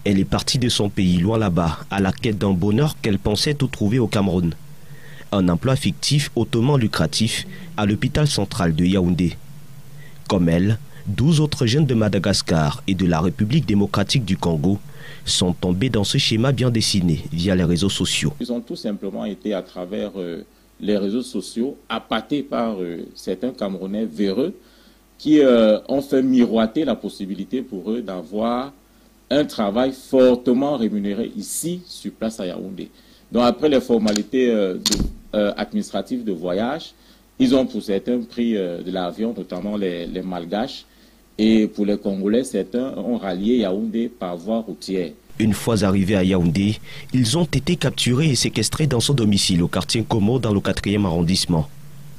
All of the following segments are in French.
Elle est partie de son pays, loin là-bas, à la quête d'un bonheur qu'elle pensait tout trouver au Cameroun. Un emploi fictif hautement lucratif à l'hôpital central de Yaoundé. Comme elle, 12 autres jeunes de Madagascar et de la République démocratique du Congo sont tombés dans ce schéma bien dessiné via les réseaux sociaux. Ils ont tout simplement été à travers les réseaux sociaux appâtés par certains Camerounais véreux qui ont fait miroiter la possibilité pour eux d'avoir un travail fortement rémunéré ici sur place à Yaoundé. Donc après les formalités administratives de voyage, ils ont pour certains pris de l'avion, notamment les Malgaches, et pour les Congolais, certains ont rallié Yaoundé par voie routière. Une fois arrivés à Yaoundé, ils ont été capturés et séquestrés dans son domicile au quartier Komo dans le 4e arrondissement.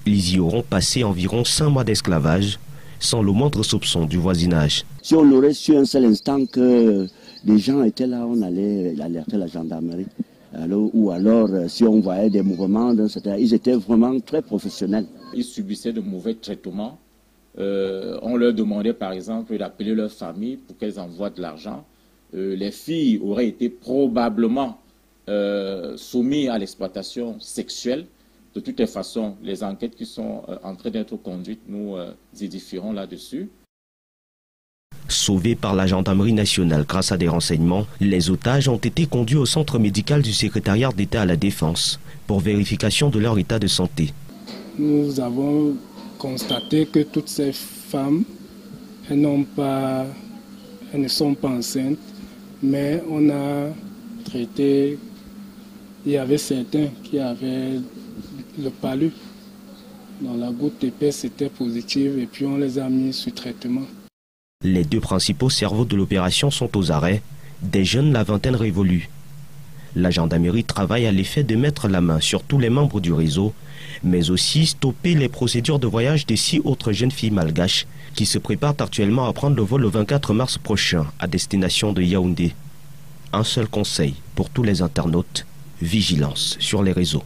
Ils y auront passé environ 5 mois d'esclavage, sans le moindre soupçon du voisinage. Si on aurait su un seul instant que les gens étaient là, on allait alerter la gendarmerie. Ou alors, si on voyait des mouvements, ils étaient vraiment très professionnels. Ils subissaient de mauvais traitements. On leur demandait par exemple d'appeler leur famille pour qu'elles envoient de l'argent. Les filles auraient été probablement soumises à l'exploitation sexuelle. De toutes les façons, les enquêtes qui sont en train d'être conduites nous édifieront là-dessus. Sauvés par la gendarmerie nationale grâce à des renseignements, les otages ont été conduits au centre médical du secrétariat d'État à la Défense pour vérification de leur état de santé. Nous avons constaté que toutes ces femmes, elles ne sont pas enceintes, mais on a traité, il y avait certains qui avaient le palu. Dans la goutte épaisse était positive et puis on les a mis sous traitement. Les 2 principaux cerveaux de l'opération sont aux arrêts, des jeunes la vingtaine révolus. La gendarmerie travaille à l'effet de mettre la main sur tous les membres du réseau, mais aussi stopper les procédures de voyage des 6 autres jeunes filles malgaches qui se préparent actuellement à prendre le vol le 24 mars prochain à destination de Yaoundé. Un seul conseil pour tous les internautes, vigilance sur les réseaux.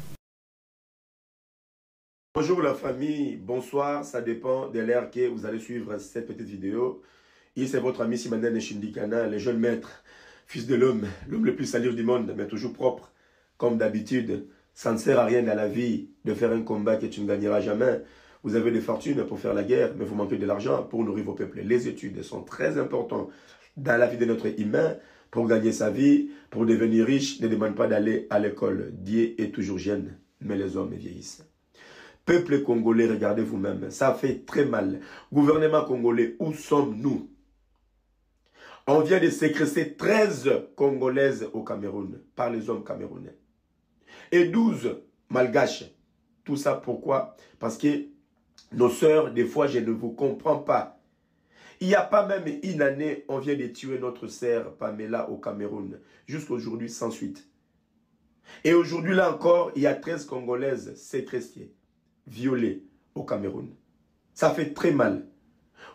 Bonjour la famille, bonsoir, ça dépend de l'heure que vous allez suivre cette petite vidéo. Ici c'est votre ami Simanel Shindikana, le jeune maître, fils de l'homme le plus salir du monde, mais toujours propre. Comme d'habitude, ça ne sert à rien dans la vie de faire un combat que tu ne gagneras jamais. Vous avez des fortunes pour faire la guerre, mais vous manquez de l'argent pour nourrir vos peuples. Les études sont très importantes dans la vie de notre humain. Pour gagner sa vie, pour devenir riche, ne demande pas d'aller à l'école. Dieu est toujours jeune, mais les hommes vieillissent. Peuple congolais, regardez vous-même, ça fait très mal. Gouvernement congolais, où sommes-nous? On vient de séquestrer 13 Congolaises au Cameroun, par les hommes camerounais. Et 12 Malgaches. Tout ça pourquoi? Parce que nos sœurs, des fois, je ne vous comprends pas. Il n'y a pas même une année, on vient de tuer notre sœur Pamela au Cameroun. Jusqu'aujourd'hui, sans suite. Et aujourd'hui, là encore, il y a 13 Congolaises séquestrées, violées au Cameroun. Ça fait très mal.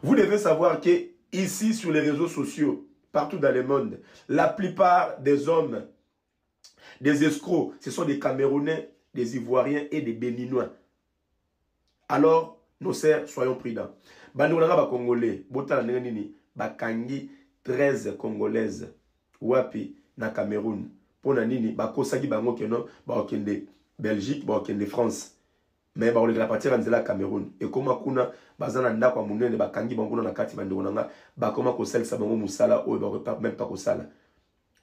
Vous devez savoir que ici, sur les réseaux sociaux, partout dans le monde, la plupart des hommes, des escrocs, ce sont des Camerounais, des Ivoiriens et des Béninois. Alors, nos sœurs, soyons prudents. Bandolanga ba Congolais, botala nini, bakangi 13 Congolaises, wapi na Cameroun. Pona nini, bakosaki bango keno, ba okende Belgique, ba okende France. Mais ba oleka partir en Cameroun. Et comment kuna bazana ndako munene bakangi bango na kati bandolanga, ba koma ko salisa bango musala o ba même pas ko sala.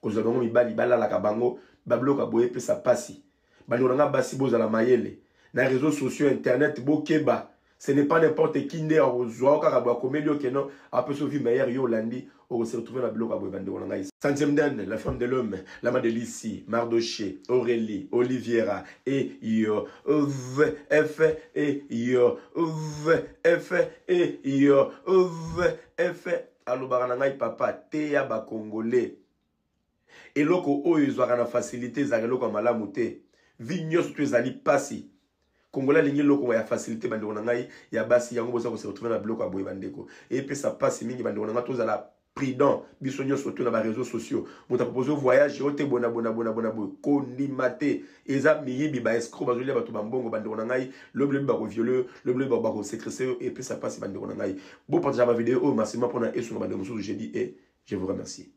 Ko bango mibali balala ka bango, ba bloka boye pesa pasi. Bandolanga basi bozala mayele. Na réseaux sociaux internet bokeba. Ce n'est pas n'importe qui n'est au zoa car comédie qui non après se vivre meilleur Yolandi on se retrouver la bloc à Bobande Olanga. Centième Dan, la femme de l'homme, la mère de Lissi, Mardoché, Aurélie, Oliviera et yo F et yo F et yo F allo baranangai papa teya ba congolais. Et loko o izwaka na facilité za loko malamu te. Vigno surtout ezali pasi. Congolais lingi loko ya facilité bande onangai ya basi yango bosa ko se retrouver na bloc à boye bandeko et puis ça passe mingi bande onanga tous la prudent bisonyo surtout na ba réseaux sociaux mota proposer voyage yote bona kondimate eza miyibi ba escroc bazoli ba to bambongo bande onangai le bleu ba ko violer le bleu ba ko sécréter et puis ça passe bande onangai bon partager ma vidéo merci pour na esu na bande musu je dis et je vous remercie.